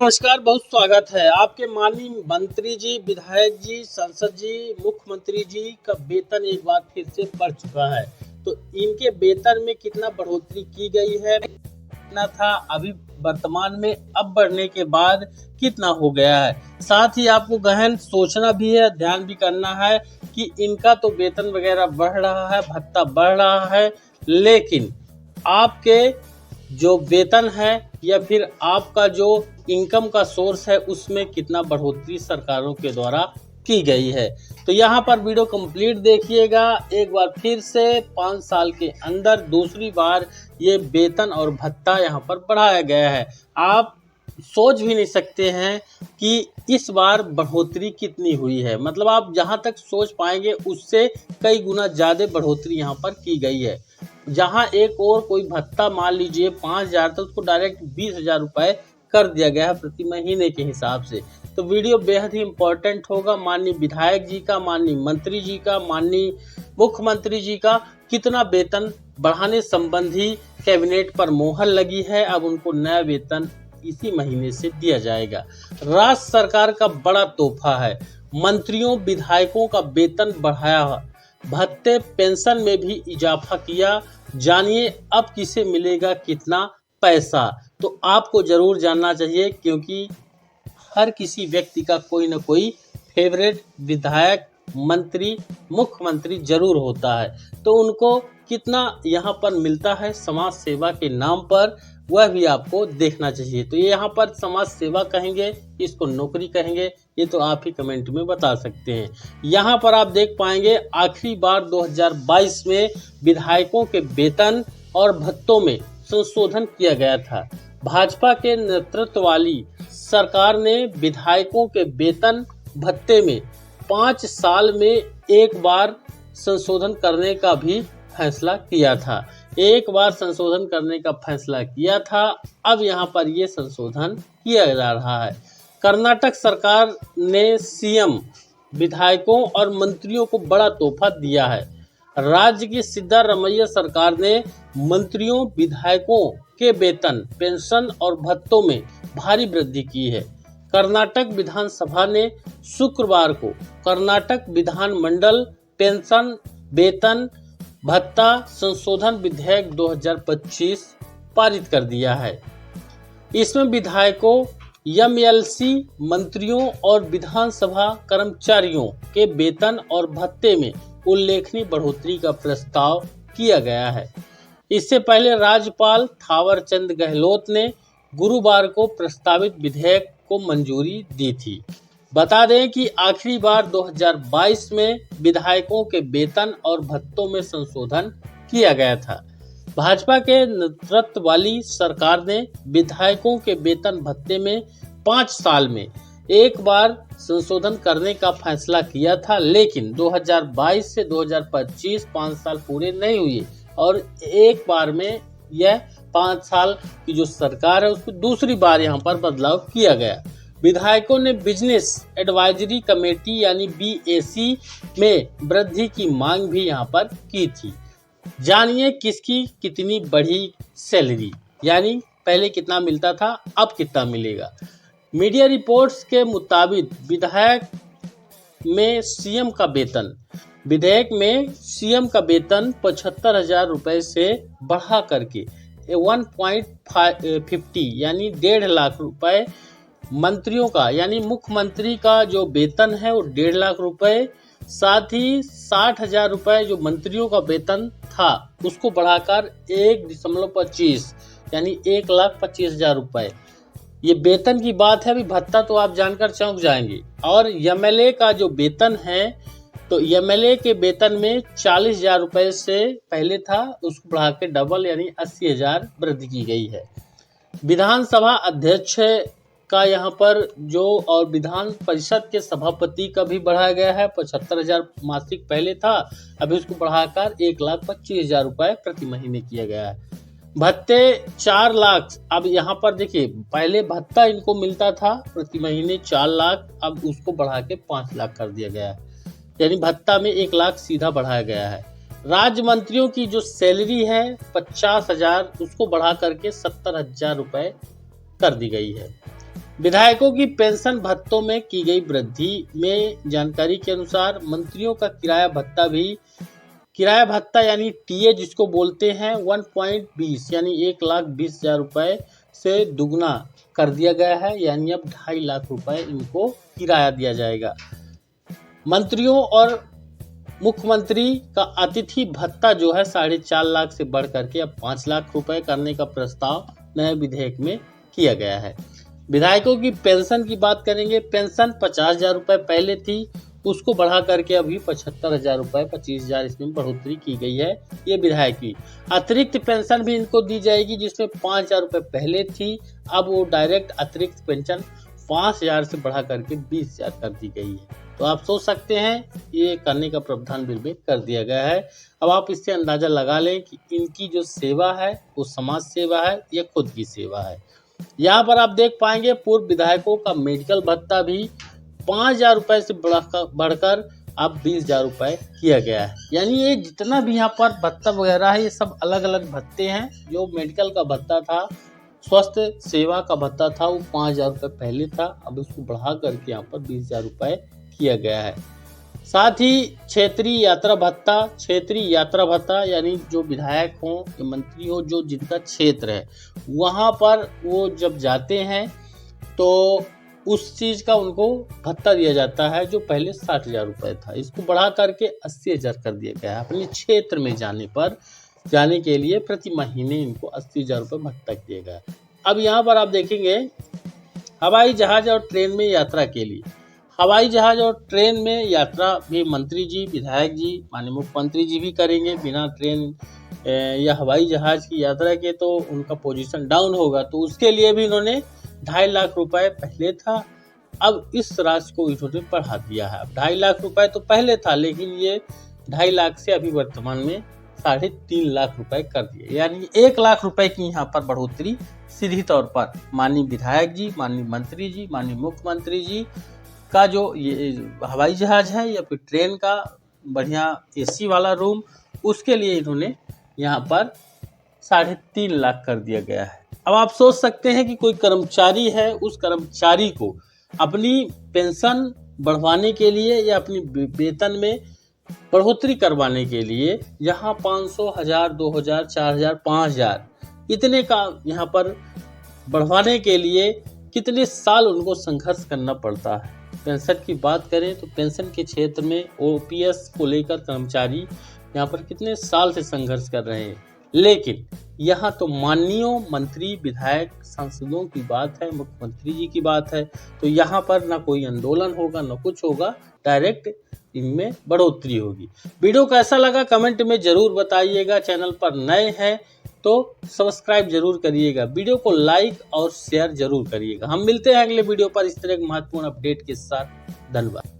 नमस्कार, बहुत स्वागत है। आपके माननीय मंत्री जी, विधायक जी, सांसद जी, मुख्यमंत्री जी का वेतन एक बार फिर से बढ़ चुका है। तो इनके वेतन में कितना बढ़ोतरी की गई है, कितना था अभी वर्तमान में, अब बढ़ने के बाद कितना हो गया है। साथ ही आपको गहन सोचना भी है, ध्यान भी करना है कि इनका तो वेतन वगैरह बढ़ रहा है, भत्ता बढ़ रहा है, लेकिन आपके जो वेतन है या फिर आपका जो इनकम का सोर्स है उसमें कितना बढ़ोतरी सरकारों के द्वारा की गई है। तो यहाँ पर वीडियो कंप्लीट देखिएगा। एक बार फिर से 5 साल के अंदर दूसरी बार ये वेतन और भत्ता यहाँ पर बढ़ाया गया है। आप सोच भी नहीं सकते हैं कि इस बार बढ़ोतरी कितनी हुई है। मतलब आप जहाँ तक सोच पाएंगे उससे कई गुना ज़्यादा बढ़ोतरी यहाँ पर की गई है। जहाँ एक और कोई भत्ता मान लीजिए 5,000 तो उसको डायरेक्ट 20,000 रुपये कर दिया गया है प्रति महीने के हिसाब से। तो वीडियो बेहद ही इम्पोर्टेंट होगा। माननीय विधायक जी का, माननीय मंत्री जी का, माननीय मुख्यमंत्री जी का कितना वेतन बढ़ाने संबंधी कैबिनेट पर मोहर लगी है। अब उनको नया वेतन इसी महीने से दिया जाएगा। राज्य सरकार का बड़ा तोहफा है। मंत्रियों विधायकों का वेतन बढ़ाया, भत्ते पेंशन में भी इजाफा किया। जानिए अब किसे मिलेगा कितना पैसा। तो आपको जरूर जानना चाहिए, क्योंकि हर किसी व्यक्ति का कोई ना कोई फेवरेट विधायक, मंत्री, मुख्यमंत्री जरूर होता है। तो उनको कितना यहाँ पर मिलता है समाज सेवा के नाम पर, वह भी आपको देखना चाहिए। तो ये यहाँ पर समाज सेवा कहेंगे, इसको नौकरी कहेंगे, ये तो आप ही कमेंट में बता सकते हैं। यहाँ पर आप देख पाएंगे आखिरी बार 2022 में विधायकों के वेतन और भत्तों में संशोधन किया गया था। भाजपा के नेतृत्व वाली सरकार ने विधायकों के वेतन भत्ते में 5 साल में एक बार संशोधन करने का भी फैसला किया था। एक बार संशोधन करने का फैसला किया था, अब यहाँ पर ये संशोधन किया जा रहा है। कर्नाटक सरकार ने सीएम, विधायकों और मंत्रियों को बड़ा तोहफा दिया है। राज्य की सिद्धारमैया सरकार ने मंत्रियों विधायकों के वेतन, पेंशन और भत्तों में भारी वृद्धि की है। कर्नाटक विधानसभा ने शुक्रवार को कर्नाटक विधानमंडल पेंशन, वेतन, भत्ता संशोधन विधेयक 2025 पारित कर दिया है। इसमें विधायकों, एमएलसी, मंत्रियों और विधानसभा कर्मचारियों के वेतन और भत्ते में उल्लेखनीय बढ़ोतरी का प्रस्ताव किया गया है। इससे पहले राज्यपाल थावरचंद गहलोत ने गुरुवार को प्रस्तावित विधेयक को मंजूरी दी थी। बता दें कि आखिरी बार 2022 में विधायकों के वेतन और भत्तों में संशोधन किया गया था। भाजपा के नेतृत्व वाली सरकार ने विधायकों के वेतन भत्ते में 5 साल में एक बार संशोधन करने का फैसला किया था, लेकिन 2022 से 2025 5 साल पूरे नहीं हुए और एक बार में यह 5 साल की जो सरकार है उसको दूसरी बार यहाँ पर बदलाव किया गया। विधायकों ने बिजनेस एडवाइजरी कमेटी यानी बीएसी में वृद्धि की मांग भी यहाँ पर की थी। जानिए किसकी कितनी बढ़ी सैलरी, यानी पहले कितना मिलता था अब कितना मिलेगा। मीडिया रिपोर्ट्स के मुताबिक विधेयक में सीएम का वेतन 75,000 रुपये से बढ़ा करके 1.50 यानी 1.5 लाख रुपए, मंत्रियों का यानी मुख्यमंत्री का जो वेतन है वो 1.5 लाख रुपए, साथ ही 60,000 रुपये जो मंत्रियों का वेतन था उसको बढ़ाकर 1.25 यानी 1,25,000 रुपये। ये वेतन की बात है। अभी भत्ता तो आप जानकर चौंक जाएंगे। और एमएलए का जो वेतन है, तो एमएलए के वेतन में 40,000 रुपये से पहले था, उसको बढ़ा के डबल यानी 80,000 वृद्धि की गई है। विधानसभा अध्यक्ष का यहाँ पर जो और विधान परिषद के सभापति का भी बढ़ाया गया है। 75,000 मासिक पहले था, अभी उसको बढ़ाकर 1,25,000 रुपये प्रति महीने किया गया है। भत्ते 4 लाख, अब यहाँ पर देखिए पहले भत्ता इनको मिलता था प्रति महीने 4 लाख, अब उसको बढ़ा के 5 लाख कर दिया गया है, यानी भत्ता में 1 लाख सीधा बढ़ाया गया है। राज्य मंत्रियों की जो सैलरी है 50,000, उसको बढ़ा करके 70,000 रुपये कर दी गई है। विधायकों की पेंशन भत्तों में की गई वृद्धि में जानकारी के अनुसार मंत्रियों का किराया भत्ता यानी टीए जिसको बोलते हैं 1.20 यानी 1,20,000 रुपए से दुगना कर दिया गया है, यानी अब 2.5 लाख रुपए इनको किराया दिया जाएगा। मंत्रियों और मुख्यमंत्री का अतिथि भत्ता जो है 4.5 लाख से बढ़ करके अब 5 लाख रुपए करने का प्रस्ताव नए विधेयक में किया गया है। विधायकों की पेंशन की बात करेंगे, पेंशन 50,000 रुपए पहले थी, उसको बढ़ा करके अभी 75,000 रुपए 25,000 इसमें बढ़ोतरी की गई है। ये विधायक की अतिरिक्त पेंशन भी इनको दी जाएगी, जिसमें 5,000 रुपए पहले थी, अब वो डायरेक्ट अतिरिक्त पेंशन 5,000 से बढ़ा करके 20,000 कर दी गई है। तो आप सोच सकते हैं ये करने का प्रावधान बिल में कर दिया गया है। अब आप इससे अंदाजा लगा लें कि इनकी जो सेवा है वो समाज सेवा है या खुद की सेवा है। यहाँ पर आप देख पाएंगे पूर्व विधायकों का मेडिकल भत्ता भी 5,000 रुपए से बढ़कर अब 20,000 रुपए किया गया है। यानी ये जितना भी यहाँ पर भत्ता वगैरह है ये सब अलग अलग भत्ते हैं। जो मेडिकल का भत्ता था, स्वास्थ्य सेवा का भत्ता था, वो 5,000 रुपए पहले था, अब उसको बढ़ा करके यहाँ पर 20,000 रुपए किया गया है। साथ ही क्षेत्रीय यात्रा भत्ता यानी जो विधायक हो या मंत्री हो जो जिनका क्षेत्र है वहाँ पर वो जब जाते हैं तो उस चीज का उनको भत्ता दिया जाता है, जो पहले 60,000 रुपए था, इसको बढ़ा करके 80,000 कर दिया गया है। अपने क्षेत्र में जाने के लिए प्रति महीने इनको 80,000 रुपए भत्ता दिया गया। अब यहाँ पर आप देखेंगे हवाई जहाज और ट्रेन में यात्रा के लिए, हवाई जहाज और ट्रेन में यात्रा भी मंत्री जी, विधायक जी, माननीय मुख्यमंत्री जी भी करेंगे। बिना ट्रेन या हवाई जहाज की यात्रा के तो उनका पोजीशन डाउन होगा, तो उसके लिए भी इन्होंने 2.5 लाख रुपए पहले था, अब इस राशि को इन्होंने बढ़ा दिया है। अब 2.5 लाख रुपए तो पहले था, लेकिन ये 2.5 लाख से अभी वर्तमान में 3.5 लाख रुपए कर दिए, यानी 1 लाख रुपए की यहाँ पर बढ़ोतरी सीधी तौर पर माननीय विधायक जी, माननीय मंत्री जी, माननीय मुख्यमंत्री जी का जो ये हवाई जहाज है या फिर ट्रेन का बढ़िया एसी वाला रूम, उसके लिए इन्होंने यहाँ पर 3.5 लाख कर दिया गया है। अब आप सोच सकते हैं कि कोई कर्मचारी है, उस कर्मचारी को अपनी पेंशन बढ़वाने के लिए या अपनी वेतन में बढ़ोतरी करवाने के लिए यहाँ 500, 1000, 2000, 4000, 5000 इतने का यहाँ पर बढ़वाने के लिए कितने साल उनको संघर्ष करना पड़ता है। पेंशन की बात करें तो पेंशन के क्षेत्र में ओपीएस को लेकर कर्मचारी यहाँ पर कितने साल से संघर्ष कर रहे हैं, लेकिन यहाँ तो माननीय मंत्री, विधायक, सांसदों की बात है, मुख्यमंत्री जी की बात है, तो यहाँ पर ना कोई आंदोलन होगा ना कुछ होगा, डायरेक्ट इनमें बढ़ोतरी होगी। वीडियो कैसा लगा कमेंट में जरूर बताइएगा। चैनल पर नए हैं तो सब्सक्राइब जरूर करिएगा, वीडियो को लाइक और शेयर जरूर करिएगा। हम मिलते हैं अगले वीडियो पर इस तरह के महत्वपूर्ण अपडेट के साथ। धन्यवाद।